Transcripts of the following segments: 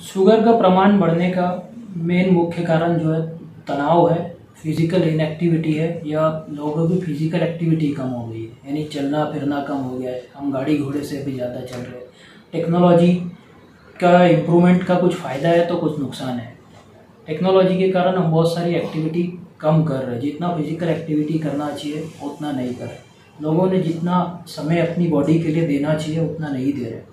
Sugar का प्रमाण बढ़ने का मेन मुख्य कारण जो है तनाव है, फिजिकल इनएक्टिविटी है, या लोगों की फिजिकल एक्टिविटी कम हो गई है, यानी चलना फिरना कम हो गया है। हम गाड़ी घोड़े से भी ज़्यादा चल रहे हैं। टेक्नोलॉजी का इम्प्रूवमेंट का कुछ फ़ायदा है तो कुछ नुकसान है। टेक्नोलॉजी के कारण हम बहुत सारी एक्टिविटी कम कर रहे हैं। जितना फिजिकल एक्टिविटी करना चाहिए उतना नहीं कर रहे। लोगों ने जितना समय अपनी बॉडी के लिए देना चाहिए उतना नहीं दे रहे।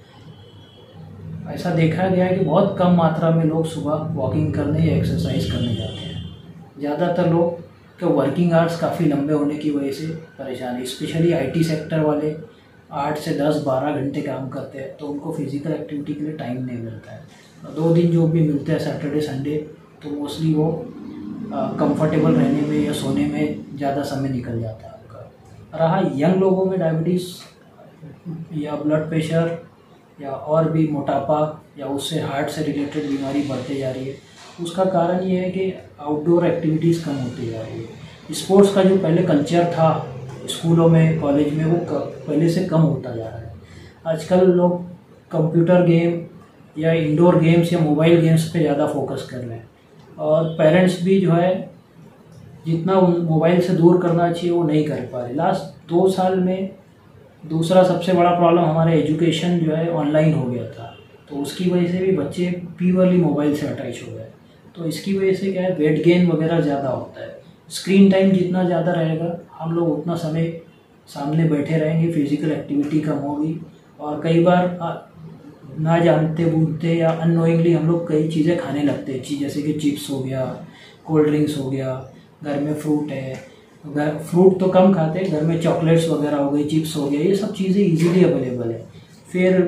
ऐसा देखा गया है कि बहुत कम मात्रा में लोग सुबह वॉकिंग करने या एक्सरसाइज करने जाते हैं। ज़्यादातर लोग के वर्किंग आवर्स काफ़ी लंबे होने की वजह से परेशान है। स्पेशली आईटी सेक्टर वाले 8 से 10-12 घंटे काम करते हैं, तो उनको फिजिकल एक्टिविटी के लिए टाइम नहीं मिलता है। 2 दिन जो भी मिलते हैं सैटरडे संडे, तो मोस्टली वो कंफर्टेबल रहने में या सोने में ज़्यादा समय निकल जाता है आपका। रहा यंग लोगों में डायबिटीज़ या ब्लड प्रेशर या और भी मोटापा या उससे हार्ट से रिलेटेड बीमारी बढ़ते जा रही है, उसका कारण ये है कि आउटडोर एक्टिविटीज़ कम होती जा रही है। स्पोर्ट्स का जो पहले कल्चर था स्कूलों में कॉलेज में, वो पहले से कम होता जा रहा है। आजकल लोग कंप्यूटर गेम या इंडोर गेम्स या मोबाइल गेम्स पे ज़्यादा फोकस कर रहे हैं, और पेरेंट्स भी जो है जितना मोबाइल से दूर करना चाहिए वो नहीं कर पा रहे। लास्ट 2 साल में दूसरा सबसे बड़ा प्रॉब्लम हमारा एजुकेशन जो है ऑनलाइन हो गया था, तो उसकी वजह से भी बच्चे प्योरली मोबाइल से अटैच हो गए। तो इसकी वजह से क्या है, वेट गेन वगैरह ज़्यादा होता है। स्क्रीन टाइम जितना ज़्यादा रहेगा, हम लोग उतना समय सामने बैठे रहेंगे, फिजिकल एक्टिविटी कम होगी, और कई बार ना जानते बूझते या अननोइंगली हम लोग कई चीज़ें खाने लगते हैं, जैसे कि चिप्स हो गया, कोल्ड ड्रिंक्स हो गया, घर में फ्रूट है, फ्रूट तो कम खाते हैं, घर में चॉकलेट्स वगैरह हो गई, चिप्स हो गया, ये सब चीज़ें इजीली अवेलेबल है। फिर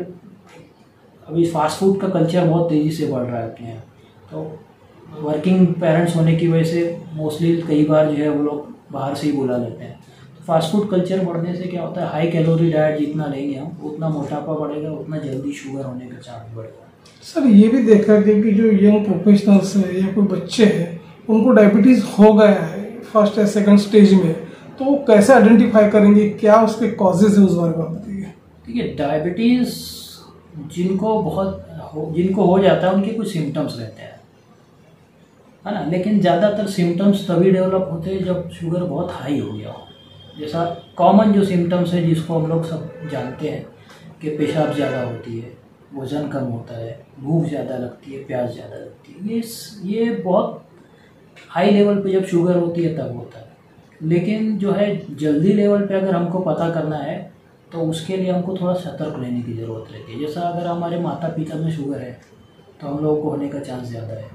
अभी फास्ट फूड का कल्चर बहुत तेज़ी से बढ़ रहा है अपने यहाँ। तो वर्किंग पेरेंट्स होने की वजह से मोस्टली कई बार जो है वो लोग बाहर से ही बुला लेते हैं। तो फास्ट फूड कल्चर बढ़ने से क्या होता है, हाई कैलोरी डाइट जितना लेंगे हम उतना मोटापा बढ़ेगा, उतना जल्दी शुगर होने का चांस बढ़ेगा। सर ये भी देखा गया कि जो यंग प्रोफेशनल्स हैं या कोई बच्चे हैं उनको डायबिटीज़ हो गया है फर्स्ट या सेकंड स्टेज में, तो वो कैसे आइडेंटिफाई करेंगे, क्या उसके कॉजेज है, उस बारे में बताइए। ठीक है, डायबिटीज़ जिनको हो जाता है उनके कुछ सिम्टम्स रहते हैं, है ना, लेकिन ज़्यादातर सिम्टम्स तभी डेवलप होते हैं जब शुगर बहुत हाई हो गया हो। जैसा कॉमन जो सिम्टम्स है जिसको हम लोग सब जानते हैं कि पेशाब ज़्यादा होती है, वज़न कम होता है, भूख ज़्यादा लगती है, प्यास ज़्यादा लगती है, ये बहुत हाई लेवल पे जब शुगर होती है तब होता है। लेकिन जो है जल्दी लेवल पे अगर हमको पता करना है तो उसके लिए हमको थोड़ा सतर्क रहने की ज़रूरत रहती है। जैसा अगर हमारे माता पिता में शुगर है तो हम लोगों को होने का चांस ज़्यादा है।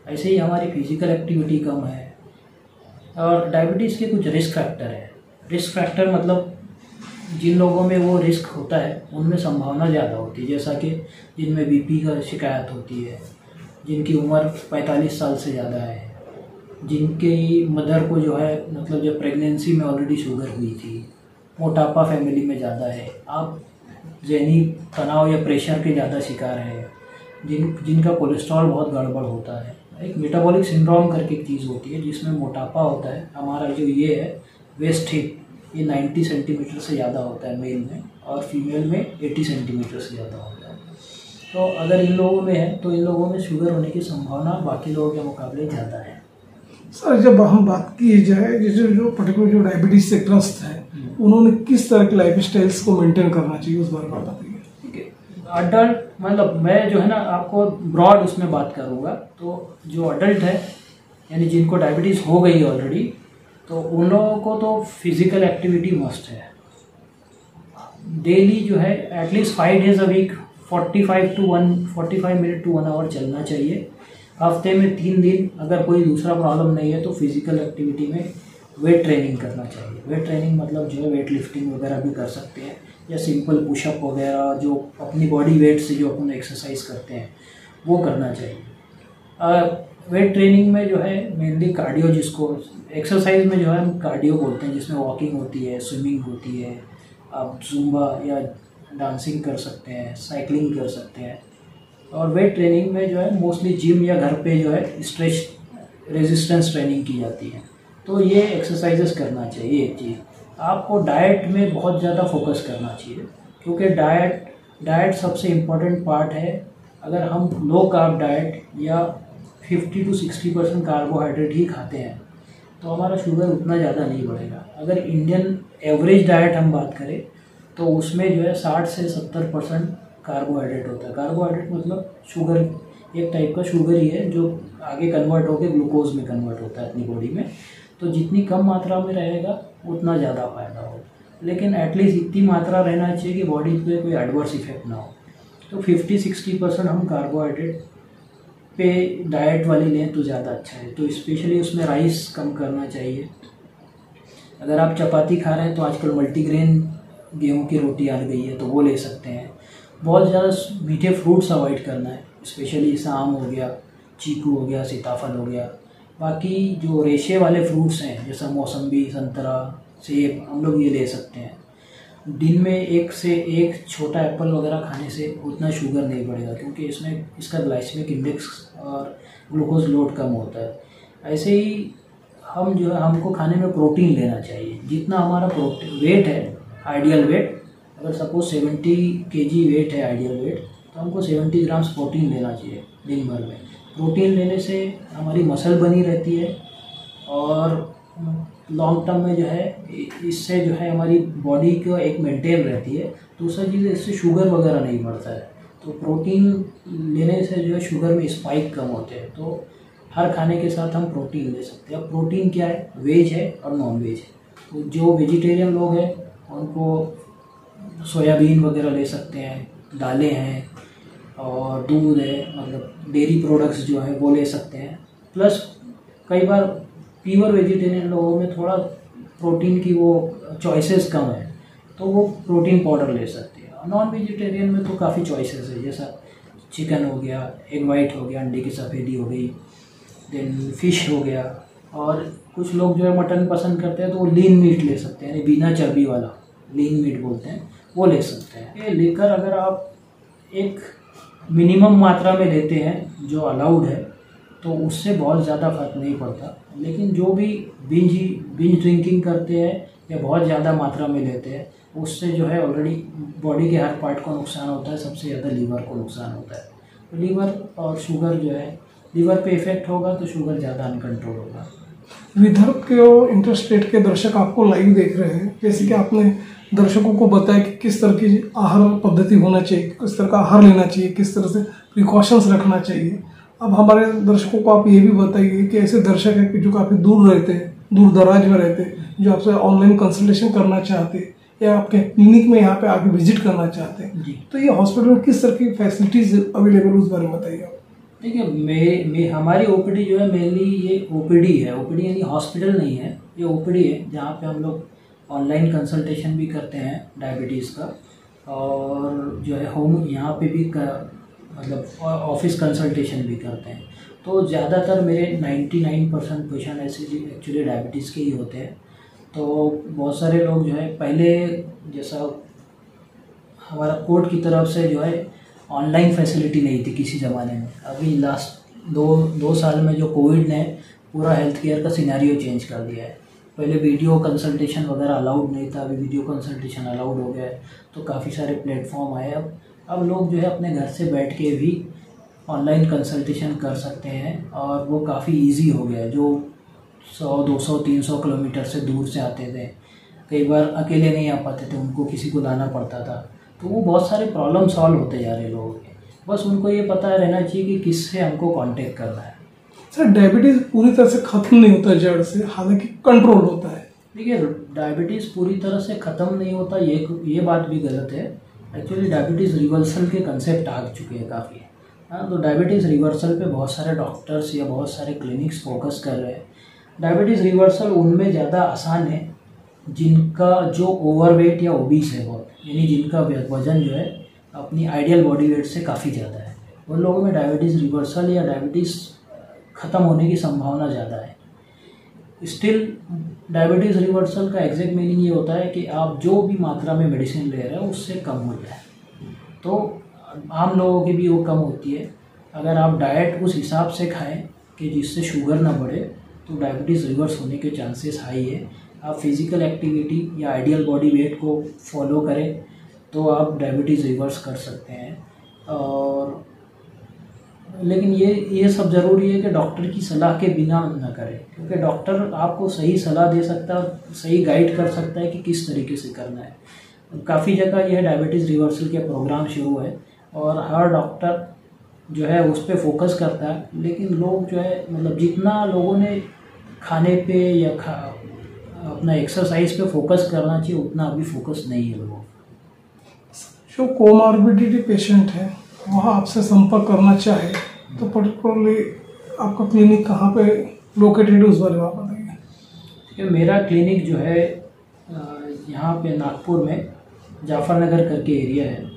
ऐसे ही हमारी फिजिकल एक्टिविटी कम है, और डायबिटीज़ के कुछ रिस्क फैक्टर है। रिस्क फैक्टर मतलब जिन लोगों में वो रिस्क होता है उनमें संभावना ज़्यादा होती है, जैसा कि जिनमें बीपी का शिकायत होती है, जिनकी उम्र 45 साल से ज़्यादा है, जिनकी मदर को जो है मतलब जब प्रेगनेंसी में ऑलरेडी शुगर हुई थी, मोटापा फैमिली में ज़्यादा है, आप ज़हनी तनाव या प्रेशर के ज़्यादा शिकार है, जिनका कोलेस्ट्रॉल बहुत गड़बड़ होता है। एक मेटाबॉलिक सिंड्रोम करके एक चीज़ होती है जिसमें मोटापा होता है। हमारा जो ये है वेस्ट हिप, ये 90 सेंटीमीटर से ज़्यादा होता है मेल में, और फीमेल में 80 सेंटीमीटर से ज़्यादा होता है। तो अगर इन लोगों में है तो इन लोगों में शुगर होने की संभावना बाकी लोगों के मुकाबले ज़्यादा है। सर जब हम बात की जाए जो पर्टिकुलर जो डायबिटीज से ग्रस्त है उन्होंने किस तरह के लाइफ स्टाइल्स को मेंटेन करना चाहिए, उस बारे में बताइए। ठीक है, अडल्ट मतलब मैं जो है ना आपको ब्रॉड उसमें बात करूँगा। तो जो अडल्ट है यानी जिनको डायबिटीज़ हो गई ऑलरेडी, तो उन लोगों को तो फिजिकल एक्टिविटी मस्ट है। डेली जो है at least 5 days a week 45 minute to 1 hour चलना चाहिए। हफ्ते में 3 दिन, अगर कोई दूसरा प्रॉब्लम नहीं है तो फिजिकल एक्टिविटी में वेट ट्रेनिंग करना चाहिए। वेट ट्रेनिंग मतलब जो है वेट लिफ्टिंग वगैरह भी कर सकते हैं, या सिंपल पुशअप वगैरह जो अपनी बॉडी वेट से जो अपन एक्सरसाइज करते हैं वो करना चाहिए। वेट ट्रेनिंग में जो है मेनली कार्डियो, जिसको एक्सरसाइज में जो है हम कार्डियो बोलते हैं, जिसमें वॉकिंग होती है, स्विमिंग होती है, आप जुम्बा या डांसिंग कर सकते हैं, साइकिलिंग कर सकते हैं। और वेट ट्रेनिंग में जो है मोस्टली जिम या घर पे जो है स्ट्रेच रेजिस्टेंस ट्रेनिंग की जाती है। तो ये एक्सरसाइजेस करना चाहिए। एक चीज़ आपको डाइट में बहुत ज़्यादा फोकस करना चाहिए, क्योंकि डाइट सबसे इम्पोर्टेंट पार्ट है अगर हम लो कार्ब डाइट या 50 to 60% कार्बोहाइड्रेट ही खाते हैं तो हमारा शुगर उतना ज़्यादा नहीं बढ़ेगा। अगर इंडियन एवरेज डाइट हम बात करें तो उसमें जो है 60 से 70% कार्बोहाइड्रेट होता है। कार्बोहाइड्रेट मतलब शुगर, एक टाइप का शुगर ही है जो आगे कन्वर्ट होकर ग्लूकोज में कन्वर्ट होता है अपनी बॉडी में। तो जितनी कम मात्रा में रहेगा उतना ज़्यादा फायदा होगा, लेकिन एटलीस्ट इतनी मात्रा रहना चाहिए कि बॉडी पे कोई एडवर्स इफेक्ट ना हो। तो 50-60% हम कार्बोहाइड्रेट पे डाइट वाली लें तो ज़्यादा अच्छा है। तो स्पेशली उसमें राइस कम करना चाहिए। अगर आप चपाती खा रहे हैं तो आजकल मल्टीग्रेन गेहूं की रोटी आ गई है तो वो ले सकते हैं। बहुत ज़्यादा मीठे फ्रूट्स अवॉइड करना है, स्पेशली जैसे आम हो गया, चीकू हो गया, सीताफल हो गया। बाकी जो रेशे वाले फ्रूट्स हैं जैसा मौसम्बी, संतरा, सेब, हम लोग ये ले सकते हैं। दिन में एक से एक छोटा एप्पल वगैरह खाने से उतना शुगर नहीं बढ़ेगा, क्योंकि इसमें इसका ग्लाइसेमिक इंडेक्स और ग्लूकोज लोड कम होता है। ऐसे ही हम जो है हमको खाने में प्रोटीन लेना चाहिए। जितना हमारा प्रोटीन वेट है, आइडियल वेट, अगर सपोज 70 kg वेट है आइडियल वेट, तो हमको 70 ग्राम्स प्रोटीन लेना चाहिए दिन भर में। प्रोटीन लेने से हमारी मसल बनी रहती है और लॉन्ग टर्म में जो है इससे जो है हमारी बॉडी को एक मेंटेन रहती है। दूसरा चीज़, इससे शुगर वगैरह नहीं बढ़ता है। तो प्रोटीन लेने से जो है शुगर में स्पाइक कम होते हैं। तो हर खाने के साथ हम प्रोटीन ले सकते हैं। अब प्रोटीन क्या है, वेज है और नॉन वेज है। तो जो वेजिटेरियन लोग हैं उनको सोयाबीन वगैरह ले सकते हैं, दालें हैं और दूध है, मतलब डेयरी प्रोडक्ट्स जो है वो ले सकते हैं। प्लस कई बार प्योर वेजिटेरियन लोगों में थोड़ा प्रोटीन की वो चॉइसेस कम है तो वो प्रोटीन पाउडर ले सकते हैं। नॉन वेजिटेरियन में तो काफ़ी चॉइसेस है, जैसा चिकन हो गया, एग वाइट हो गया, अंडे की सफ़ेदी हो गई, देन फिश हो गया, और कुछ लोग जो है मटन पसंद करते हैं तो वो लीन मीट ले सकते हैं, यानी बिना चर्बी वाला लीन मीट बोलते हैं, वो ले सकते हैं। ये लेकर अगर आप एक मिनिमम मात्रा में लेते हैं जो अलाउड है तो उससे बहुत ज़्यादा फर्क नहीं पड़ता। लेकिन जो भी बिंज ड्रिंकिंग करते हैं या बहुत ज़्यादा मात्रा में लेते हैं उससे जो है ऑलरेडी बॉडी के हर पार्ट को नुकसान होता है, सबसे ज़्यादा लीवर को नुकसान होता है। तो लीवर और शुगर जो है, लीवर पे इफेक्ट होगा तो शुगर ज़्यादा अनकंट्रोल होगा। विदर्भ के और इंटरस्टेट के दर्शक आपको लाइव देख रहे हैं, जैसे कि आपने दर्शकों को बताया कि किस तरह की आहार पद्धति होना चाहिए, किस तरह का आहार लेना चाहिए, किस तरह से प्रिकॉशंस रखना चाहिए। अब हमारे दर्शकों को आप ये भी बताइए कि ऐसे दर्शक हैं कि जो काफ़ी दूर रहते हैं, दूर दराज में रहते हैं, जो आपसे ऑनलाइन कंसल्टेशन करना चाहते हैं या आपके क्लिनिक में यहाँ पे आके विजिट करना चाहते हैं, तो ये हॉस्पिटल में किस तरह की फैसिलिटीज़ अवेलेबल उस बारे में बताइए आप। देखिए, हमारी ओपीडी जो है मेनली ये ओपीडी है। ओपीडी यानी हॉस्पिटल नहीं है, ये ओपीडी है जहाँ पे हम लोग ऑनलाइन कंसल्टेशन भी करते हैं डायबिटीज़ का, और जो है होम यहाँ पे भी मतलब ऑफिस कंसल्टेशन भी करते हैं। तो ज़्यादातर मेरे 99% पेशेंट ऐसे एक्चुअली डायबिटीज़ के ही होते हैं। तो बहुत सारे लोग जो है पहले जैसा हमारा कोर्ट की तरफ से जो है ऑनलाइन फैसिलिटी नहीं थी किसी ज़माने में। अभी लास्ट दो साल में जो कोविड ने पूरा हेल्थ केयर का सिनेरियो चेंज कर दिया है। पहले वीडियो कंसल्टेशन वगैरह अलाउड नहीं था, अभी वीडियो कंसल्टेशन अलाउड हो गया है। तो काफ़ी सारे प्लेटफॉर्म आए। अब लोग जो है अपने घर से बैठ के भी ऑनलाइन कंसल्टेशन कर सकते हैं और वो काफ़ी इजी हो गया है। जो 100, 200, 300 किलोमीटर से दूर से आते थे, कई बार अकेले नहीं आ पाते थे, उनको किसी को लाना पड़ता था। तो वो बहुत सारे प्रॉब्लम सॉल्व होते जा रहे लोगों के। बस उनको ये पता रहना चाहिए कि किससे हमको कांटेक्ट करना है। सर, डायबिटीज़ पूरी तरह से ख़त्म नहीं होता जड़ से, हालांकि कंट्रोल होता है। देखिए, डायबिटीज़ पूरी तरह से ख़त्म नहीं होता, ये बात भी गलत है। एक्चुअली डायबिटीज़ रिवर्सल के कंसेप्ट आ चुके हैं काफ़ी। हाँ, तो डायबिटीज़ रिवर्सल पे बहुत सारे डॉक्टर्स या बहुत सारे क्लिनिक्स फोकस कर रहे हैं। डायबिटीज़ रिवर्सल उनमें ज़्यादा आसान है जिनका जो ओवरवेट या ओबीस है बहुत, यानी जिनका वज़न जो है अपनी आइडियल बॉडी वेट से काफ़ी ज़्यादा है। उन लोगों में डायबिटीज़ रिवर्सल या डायबिटीज़ ख़त्म होने की संभावना ज़्यादा है। स्टिल डायबिटीज़ रिवर्सल का एग्जैक्ट मीनिंग ये होता है कि आप जो भी मात्रा में मेडिसिन ले रहे हो उससे कम हो जाए। तो आम लोगों की भी वो कम होती है। अगर आप डाइट उस हिसाब से खाएं कि जिससे शुगर ना बढ़े तो डायबिटीज़ रिवर्स होने के चांसेस हाई है। आप फिज़िकल एक्टिविटी या आइडियल बॉडी वेट को फॉलो करें तो आप डायबिटीज़ रिवर्स कर सकते हैं। और लेकिन ये सब ज़रूरी है कि डॉक्टर की सलाह के बिना ना करें, क्योंकि डॉक्टर आपको सही सलाह दे सकता है, सही गाइड कर सकता है कि किस तरीके से करना है। काफ़ी जगह यह डायबिटीज़ रिवर्सल के प्रोग्राम शुरू है और हर डॉक्टर जो है उस पर फोकस करता है, लेकिन लोग जो है मतलब जितना लोगों ने खाने पे या अपना एक्सरसाइज पे फोकस करना चाहिए उतना अभी फोकस नहीं है लोगों को। जो कोमॉर्बिडिटी पेशेंट है वह आपसे संपर्क करना चाहे तो पर्टिकुलरली आपका क्लिनिक कहाँ पे लोकेटेड है, उस बारे में आप बताइए। मेरा क्लिनिक जो है यहाँ पे नागपुर में जाफर नगर करके एरिया है,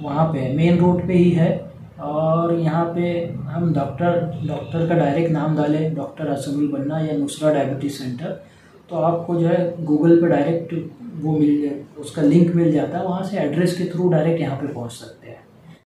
वहाँ पे मेन रोड पे ही है। और यहाँ पे हम डॉक्टर का डायरेक्ट नाम डालें, डॉक्टर असमी बन्ना या नुसरा डायबिटीज़ सेंटर, तो आपको जो है गूगल पे डायरेक्ट वो उसका लिंक मिल जाता है, वहाँ से एड्रेस के थ्रू डायरेक्ट यहाँ पे पहुँच सकते हैं।